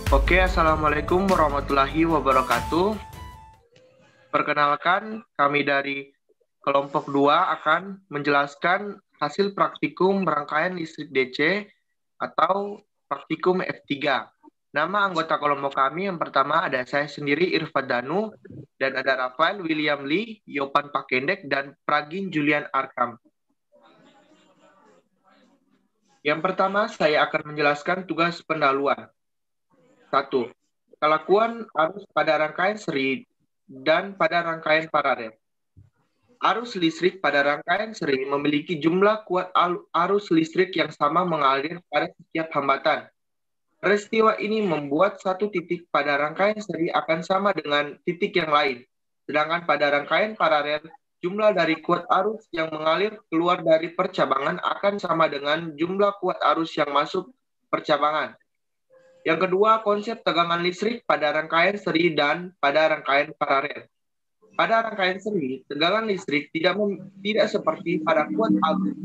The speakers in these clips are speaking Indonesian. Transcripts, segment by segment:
Oke, Assalamualaikum warahmatullahi wabarakatuh. Perkenalkan, kami dari kelompok 2 akan menjelaskan hasil praktikum rangkaian listrik DC atau praktikum F3. Nama anggota kelompok kami yang pertama ada saya sendiri Irfan Danu, dan ada Rafael William Lee, Yopan Pakendek, dan Pragin Julian Arkam. Yang pertama, saya akan menjelaskan tugas pendahuluan. 1. Kelakuan arus pada rangkaian seri dan pada rangkaian paralel. Arus listrik pada rangkaian seri memiliki jumlah kuat arus listrik yang sama mengalir pada setiap hambatan. Peristiwa ini membuat satu titik pada rangkaian seri akan sama dengan titik yang lain. Sedangkan pada rangkaian paralel, jumlah dari kuat arus yang mengalir keluar dari percabangan akan sama dengan jumlah kuat arus yang masuk percabangan. Yang kedua, konsep tegangan listrik pada rangkaian seri dan pada rangkaian paralel. Pada rangkaian seri, tegangan listrik tidak seperti pada kuat arus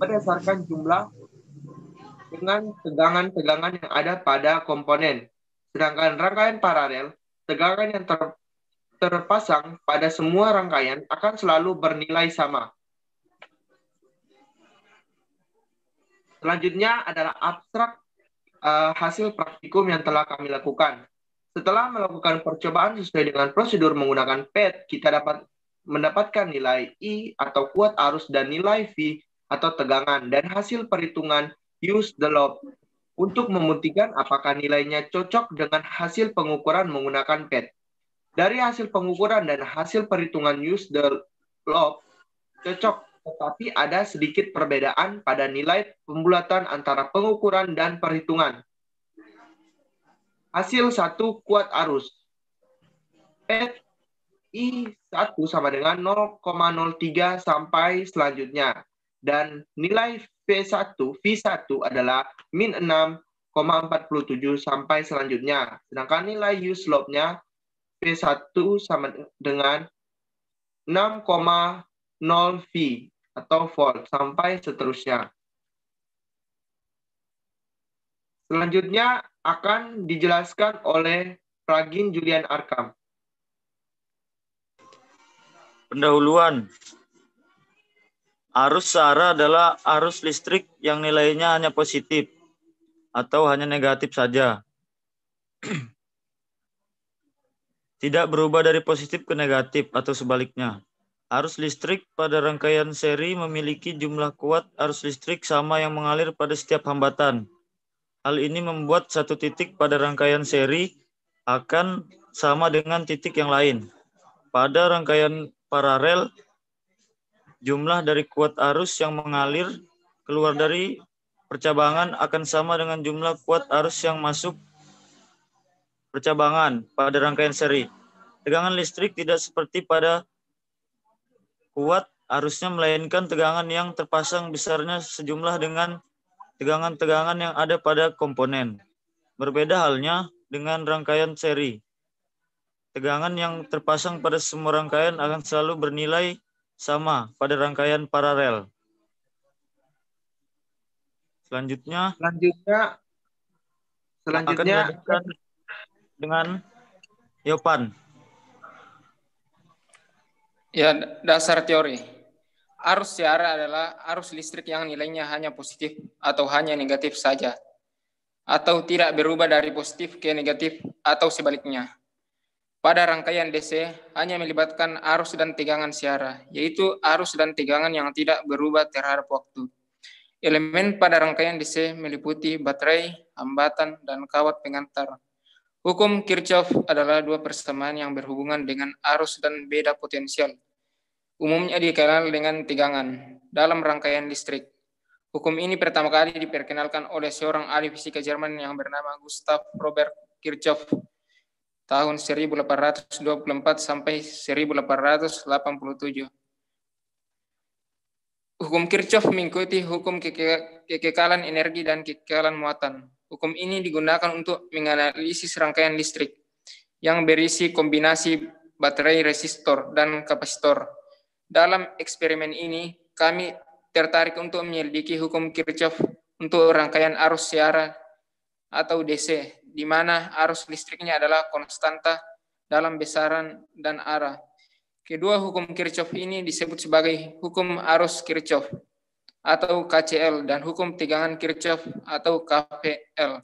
berdasarkan jumlah dengan tegangan-tegangan yang ada pada komponen. Sedangkan rangkaian paralel, tegangan yang terpasang pada semua rangkaian akan selalu bernilai sama. Selanjutnya adalah abstrak hasil praktikum yang telah kami lakukan. Setelah melakukan percobaan sesuai dengan prosedur menggunakan PET, kita dapat mendapatkan nilai I atau kuat arus dan nilai V atau tegangan, dan hasil perhitungan use the loop untuk membuktikan apakah nilainya cocok dengan hasil pengukuran menggunakan PET. Dari hasil pengukuran dan hasil perhitungan use the loop cocok, tetapi ada sedikit perbedaan pada nilai pembulatan antara pengukuran dan perhitungan. Hasil 1 kuat arus. PET I1 sama dengan 0,03 sampai selanjutnya. Dan nilai V1 adalah min 6,47 sampai selanjutnya. Sedangkan nilai use slope-nya V1 sama dengan 6,0 V atau volt sampai seterusnya. Selanjutnya akan dijelaskan oleh Pragin Julian Arkam. Pendahuluan. Arus searah adalah arus listrik yang nilainya hanya positif atau hanya negatif saja. Tidak berubah dari positif ke negatif atau sebaliknya. Arus listrik pada rangkaian seri memiliki jumlah kuat arus listrik sama yang mengalir pada setiap hambatan. Hal ini membuat satu titik pada rangkaian seri akan sama dengan titik yang lain. Pada rangkaian paralel, jumlah dari kuat arus yang mengalir keluar dari percabangan akan sama dengan jumlah kuat arus yang masuk percabangan pada rangkaian seri. Tegangan listrik tidak seperti pada kuat arusnya, melainkan tegangan yang terpasang besarnya sejumlah dengan tegangan-tegangan yang ada pada komponen. Berbeda halnya dengan rangkaian seri. Tegangan yang terpasang pada semua rangkaian akan selalu bernilai sama pada rangkaian paralel. Selanjutnya akan dilanjutkan dengan Yopan. Ya, dasar teori. Arus searah adalah arus listrik yang nilainya hanya positif atau hanya negatif saja, atau tidak berubah dari positif ke negatif atau sebaliknya. Pada rangkaian DC hanya melibatkan arus dan tegangan searah, yaitu arus dan tegangan yang tidak berubah terhadap waktu. Elemen pada rangkaian DC meliputi baterai, hambatan, dan kawat pengantar. Hukum Kirchhoff adalah dua persamaan yang berhubungan dengan arus dan beda potensial. Umumnya dikenal dengan tegangan dalam rangkaian listrik. Hukum ini pertama kali diperkenalkan oleh seorang ahli fisika Jerman yang bernama Gustav Robert Kirchhoff tahun 1824 sampai 1887. Hukum Kirchhoff mengikuti hukum kekekalan energi dan kekekalan muatan. Hukum ini digunakan untuk menganalisis rangkaian listrik yang berisi kombinasi baterai, resistor, dan kapasitor. Dalam eksperimen ini, kami tertarik untuk menyelidiki hukum Kirchhoff untuk rangkaian arus searah atau DC, di mana arus listriknya adalah konstanta dalam besaran dan arah. Kedua hukum Kirchhoff ini disebut sebagai hukum arus Kirchhoff atau KCL dan hukum tegangan Kirchhoff atau KPL.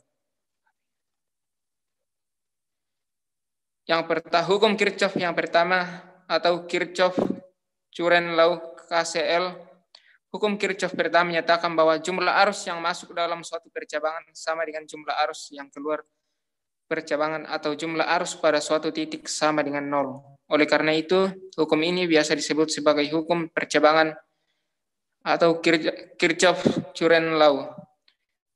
Hukum Kirchhoff yang pertama atau Kirchhoff-Current Law KCL. Hukum Kirchhoff pertama menyatakan bahwa jumlah arus yang masuk dalam suatu percabangan sama dengan jumlah arus yang keluar percabangan atau jumlah arus pada suatu titik sama dengan nol. Oleh karena itu, hukum ini biasa disebut sebagai hukum percabangan atau Kirchhoff-Current Law.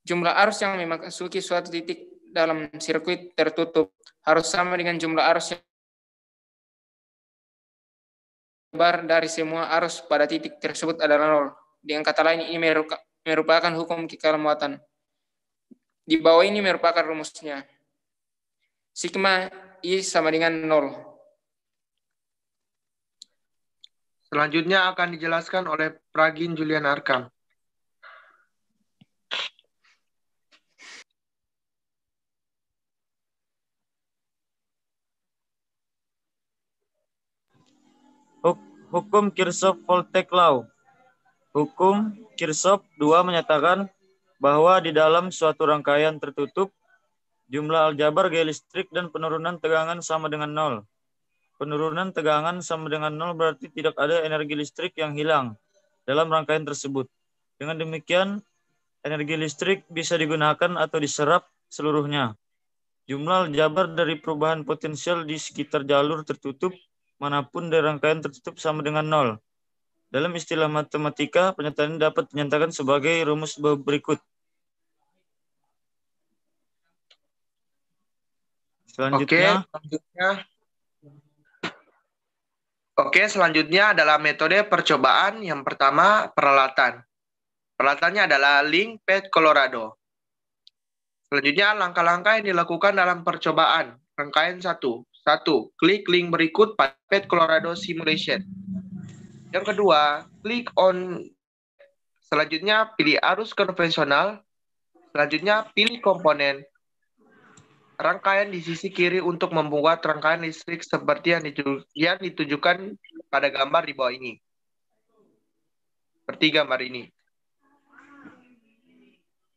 Jumlah arus yang memasuki suatu titik dalam sirkuit tertutup harus sama dengan jumlah arus yang keluar dari semua arus pada titik tersebut adalah nol. Dengan kata lain, ini merupakan hukum kekal muatan. Di bawah ini merupakan rumusnya. Sigma I sama dengan 0. Selanjutnya akan dijelaskan oleh Pragin Julian Arkam. Hukum Kirchhoff-Voltage Law. Hukum Kirchhoff 2 menyatakan bahwa di dalam suatu rangkaian tertutup, jumlah aljabar gaya listrik dan penurunan tegangan sama dengan 0. Penurunan tegangan sama dengan 0 berarti tidak ada energi listrik yang hilang dalam rangkaian tersebut. Dengan demikian, energi listrik bisa digunakan atau diserap seluruhnya. Jumlah aljabar dari perubahan potensial di sekitar jalur tertutup manapun dari rangkaian tertutup sama dengan 0. Dalam istilah matematika, pernyataan ini dapat dinyatakan sebagai rumus berikut. Selanjutnya adalah metode percobaan. Yang pertama, peralatan. Peralatannya adalah link pad Colorado. Selanjutnya, langkah-langkah yang dilakukan dalam percobaan. Rangkaian 1. 1. Klik link berikut pada pad Colorado Simulation. Yang kedua, klik on. Selanjutnya, pilih arus konvensional. Selanjutnya, pilih komponen rangkaian di sisi kiri untuk membuat rangkaian listrik seperti yang ditunjukkan pada gambar di bawah ini. Seperti gambar ini.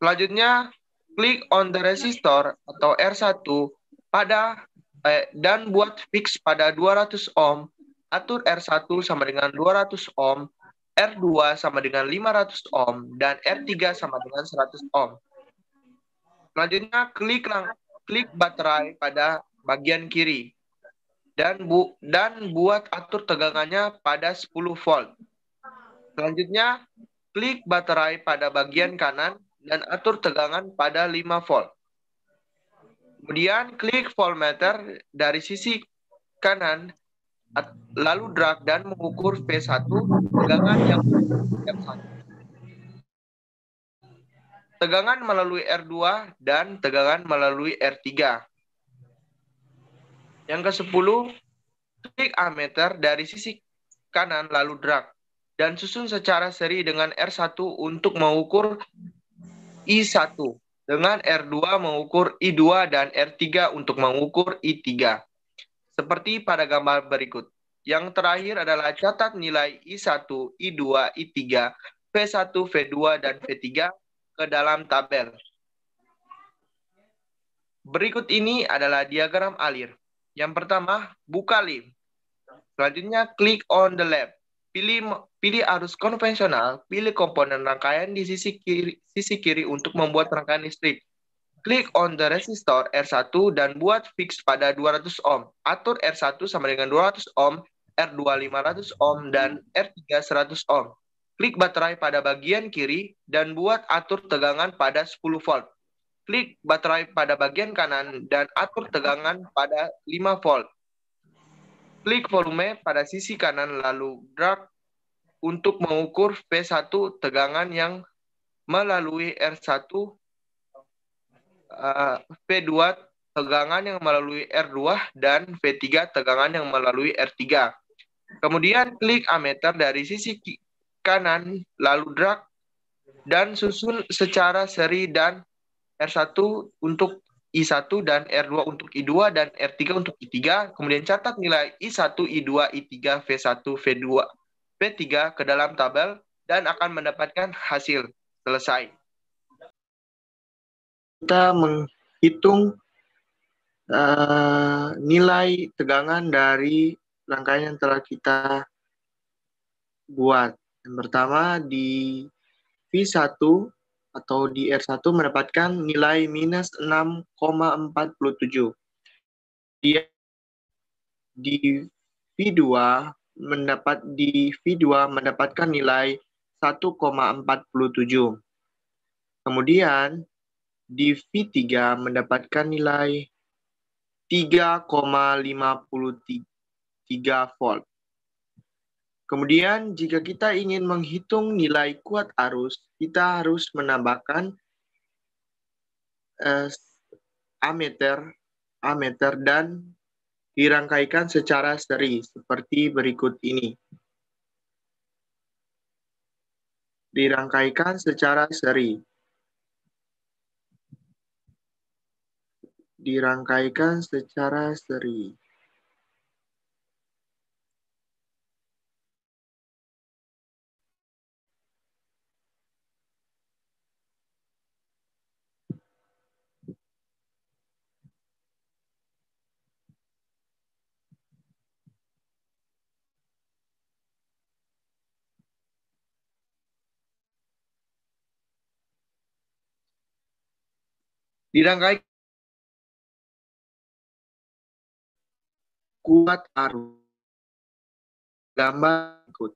Selanjutnya, klik on the resistor atau R1 dan buat fix pada 200 ohm. Atur R1 sama dengan 200 ohm, R2 sama dengan 500 ohm, dan R3 sama dengan 100 ohm. Selanjutnya, klik baterai pada bagian kiri dan buat atur tegangannya pada 10 volt. Selanjutnya, klik baterai pada bagian kanan dan atur tegangan pada 5 volt. Kemudian, klik voltmeter dari sisi kanan, lalu drag dan mengukur V1 tegangan yang R1. Tegangan melalui R2 dan tegangan melalui R3. Yang ke-10, klik ammeter dari sisi kanan lalu drag dan susun secara seri dengan R1 untuk mengukur I1, dengan R2 mengukur I2 dan R3 untuk mengukur I3. Seperti pada gambar berikut. Yang terakhir adalah catat nilai I1, I2, I3, V1, V2, dan V3 ke dalam tabel. Berikut ini adalah diagram alir. Yang pertama, buka link. Selanjutnya, klik on the left. Pilih arus konvensional, pilih komponen rangkaian di sisi kiri untuk membuat rangkaian listrik. Klik on the resistor R1 dan buat fix pada 200 ohm. Atur R1 sama dengan 200 ohm, R2 500 ohm, dan R3 100 ohm. Klik baterai pada bagian kiri dan buat atur tegangan pada 10 volt. Klik baterai pada bagian kanan dan atur tegangan pada 5 volt. Klik volume pada sisi kanan lalu drag untuk mengukur V1 tegangan yang melalui R1, V2 tegangan yang melalui R2, dan V3 tegangan yang melalui R3. Kemudian klik ammeter dari sisi kanan, lalu drag dan susun secara seri dan R1 untuk I1 dan R2 untuk I2 dan R3 untuk I3. Kemudian catat nilai I1, I2, I3, V1, V2, V3 ke dalam tabel dan akan mendapatkan hasil. Selesai. Kita menghitung nilai tegangan dari rangkaian yang telah kita buat. Yang pertama di V1 atau di R1 mendapatkan nilai minus 6,47. Di V2 mendapatkan nilai 1,47. Kemudian di V3 mendapatkan nilai 3,53 volt. Kemudian jika kita ingin menghitung nilai kuat arus, kita harus menambahkan ammeter dan dirangkaikan secara seri seperti berikut ini. Dirangkaikan secara seri. Dirangkaikan secara seri. Dirangkaikan kuat arus. Gambar ikut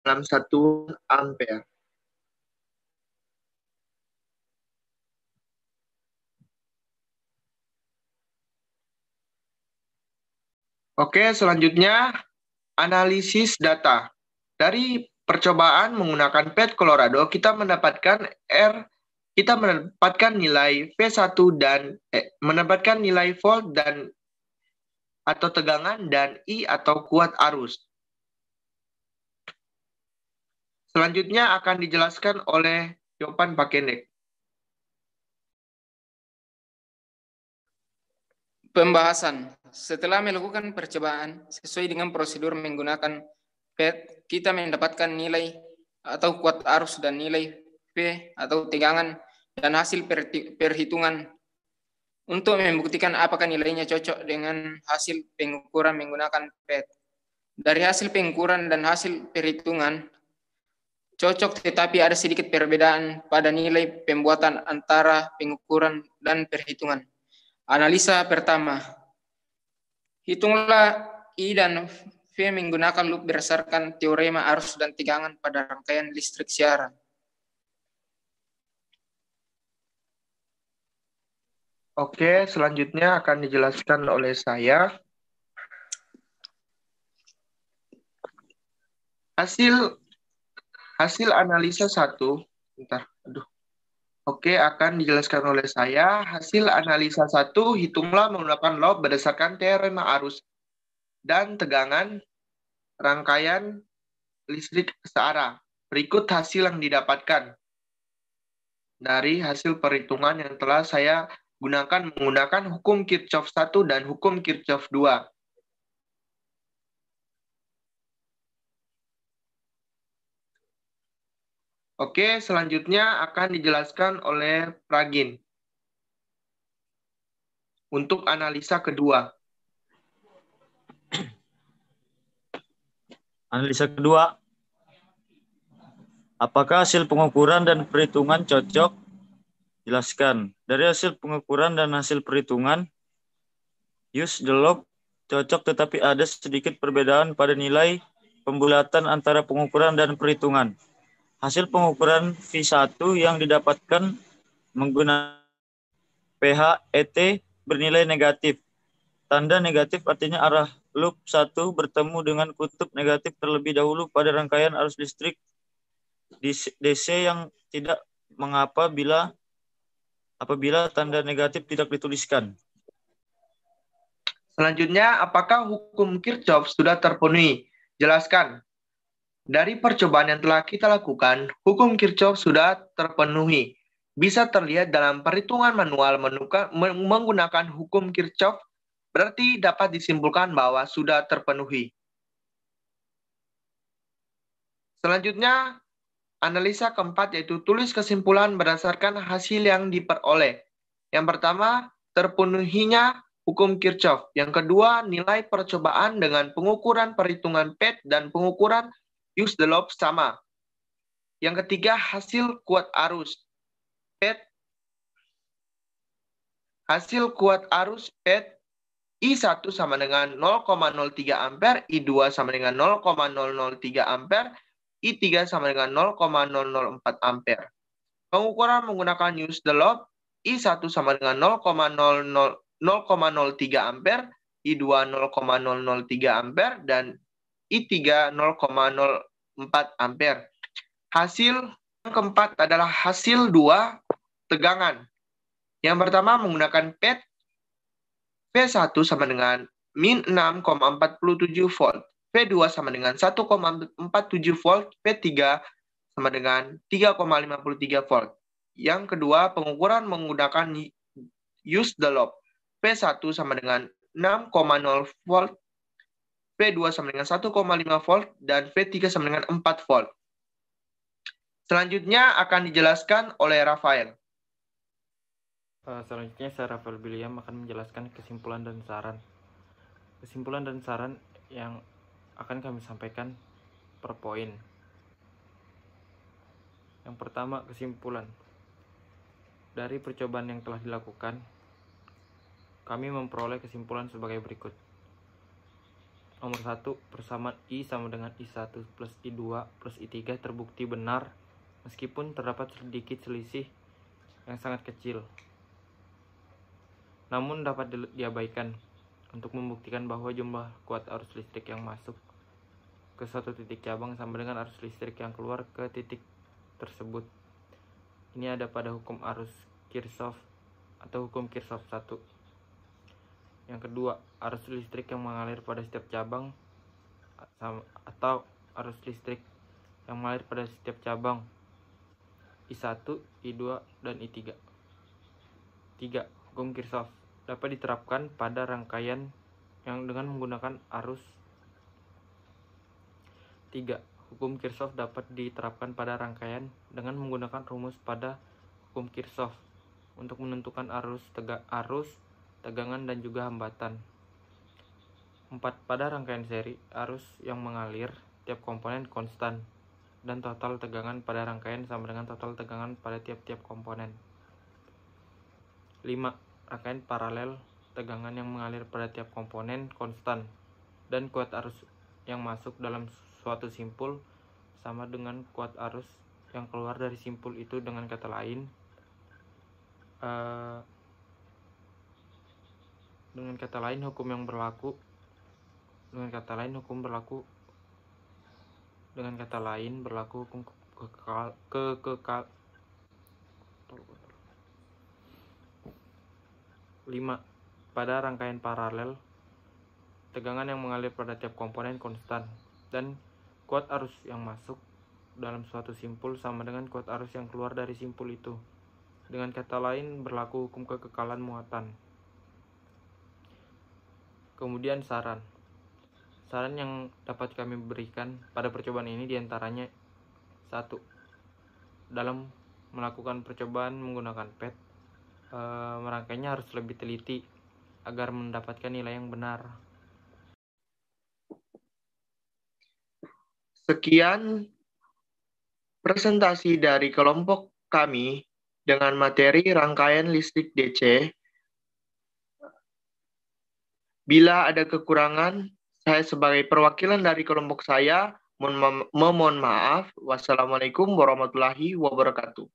dalam 1 ampere. Oke, selanjutnya analisis data. Dari percobaan menggunakan pet Colorado, kita mendapatkan nilai V1 dan mendapatkan nilai volt dan atau tegangan dan I atau kuat arus. Selanjutnya akan dijelaskan oleh Jopan Pakendek. Pembahasan. Setelah melakukan percobaan sesuai dengan prosedur menggunakan PET, kita mendapatkan nilai atau kuat arus dan nilai V atau tegangan dan hasil perhitungan untuk membuktikan apakah nilainya cocok dengan hasil pengukuran menggunakan PET. Dari hasil pengukuran dan hasil perhitungan cocok, tetapi ada sedikit perbedaan pada nilai pembuatan antara pengukuran dan perhitungan. Analisa pertama. Hitunglah I dan V menggunakan loop berdasarkan teorema arus dan tegangan pada rangkaian listrik siaran. Oke, selanjutnya akan dijelaskan oleh saya. Hasil analisa 1, Oke, akan dijelaskan oleh saya. Hasil analisa 1, hitunglah menggunakan loop berdasarkan teorema arus dan tegangan rangkaian listrik searah. Berikut hasil yang didapatkan dari hasil perhitungan yang telah saya gunakan menggunakan hukum Kirchhoff 1 dan hukum Kirchhoff 2. Oke, selanjutnya akan dijelaskan oleh Pragin untuk analisa kedua. Analisa kedua. Apakah hasil pengukuran dan perhitungan cocok? Jelaskan. Dari hasil pengukuran dan hasil perhitungan, use the log cocok, tetapi ada sedikit perbedaan pada nilai pembulatan antara pengukuran dan perhitungan. Hasil pengukuran V1 yang didapatkan menggunakan pH ET bernilai negatif. Tanda negatif artinya arah loop 1 bertemu dengan kutub negatif terlebih dahulu pada rangkaian arus listrik DC yang tidak mengapa apabila tanda negatif tidak dituliskan. Selanjutnya, apakah hukum Kirchhoff sudah terpenuhi? Jelaskan. Dari percobaan yang telah kita lakukan, hukum Kirchhoff sudah terpenuhi. bisa terlihat dalam perhitungan manual menggunakan hukum Kirchhoff, berarti dapat disimpulkan bahwa sudah terpenuhi. Selanjutnya, analisa keempat yaitu tulis kesimpulan berdasarkan hasil yang diperoleh. Yang pertama, terpenuhinya hukum Kirchhoff. Yang kedua, nilai percobaan dengan pengukuran perhitungan PET dan pengukuran use the law sama. Yang ketiga, hasil kuat arus PET. Hasil kuat arus PET I1 sama dengan 0,03 ampere, I2 sama dengan 0,003 ampere, I3 sama dengan 0,004 ampere. Pengukuran menggunakan use the law, I1 sama dengan 0,003 ampere, I2 0,003 ampere, dan I3 0,04 ampere. Hasil yang keempat adalah hasil dua tegangan. Yang pertama menggunakan PET, V1 sama dengan min 6,47 volt, V2 sama dengan 1,47 volt, V3 sama dengan 3,53 volt. Yang kedua, pengukuran menggunakan use the law. V1 sama dengan 6,0 volt, V2 sama dengan 1,5 volt, dan V3 sama dengan 4 volt. Selanjutnya akan dijelaskan oleh Rafael. Selanjutnya saya Rafael Biliam akan menjelaskan kesimpulan dan saran. Kesimpulan dan saran yang akan kami sampaikan per poin. Yang pertama, kesimpulan. Dari percobaan yang telah dilakukan, kami memperoleh kesimpulan sebagai berikut. Nomor 1, persamaan I sama dengan I1 plus I2 plus I3 terbukti benar meskipun terdapat sedikit selisih yang sangat kecil. Namun dapat diabaikan untuk membuktikan bahwa jumlah kuat arus listrik yang masuk ke suatu titik cabang sama dengan arus listrik yang keluar ke titik tersebut. Ini ada pada hukum arus Kirchhoff atau hukum Kirchhoff 1. Yang kedua, arus listrik yang mengalir pada setiap cabang atau arus listrik yang mengalir pada setiap cabang I1, I2, dan I3. 3. Hukum Kirchhoff dapat diterapkan pada rangkaian yang dengan menggunakan arus. 3. Hukum Kirchhoff dapat diterapkan pada rangkaian dengan menggunakan rumus pada hukum Kirchhoff untuk menentukan arus, tegangan, dan juga hambatan. 4. Pada rangkaian seri, arus yang mengalir tiap komponen konstan dan total tegangan pada rangkaian sama dengan total tegangan pada tiap-tiap komponen. 5. Rangkaian paralel, tegangan yang mengalir pada tiap komponen konstan dan kuat arus yang masuk dalam suatu simpul sama dengan kuat arus yang keluar dari simpul itu. Dengan kata lain, hukum berlaku hukum kekal. 5. Pada rangkaian paralel, tegangan yang mengalir pada tiap komponen konstan dan kuat arus yang masuk dalam suatu simpul sama dengan kuat arus yang keluar dari simpul itu. Dengan kata lain, berlaku hukum kekekalan muatan. Kemudian saran. Saran yang dapat kami berikan pada percobaan ini diantaranya: 1. Dalam melakukan percobaan menggunakan PET, merangkainya harus lebih teliti agar mendapatkan nilai yang benar. Sekian presentasi dari kelompok kami dengan materi rangkaian listrik DC. Bila ada kekurangan, saya sebagai perwakilan dari kelompok saya memohon maaf. Wassalamualaikum warahmatullahi wabarakatuh.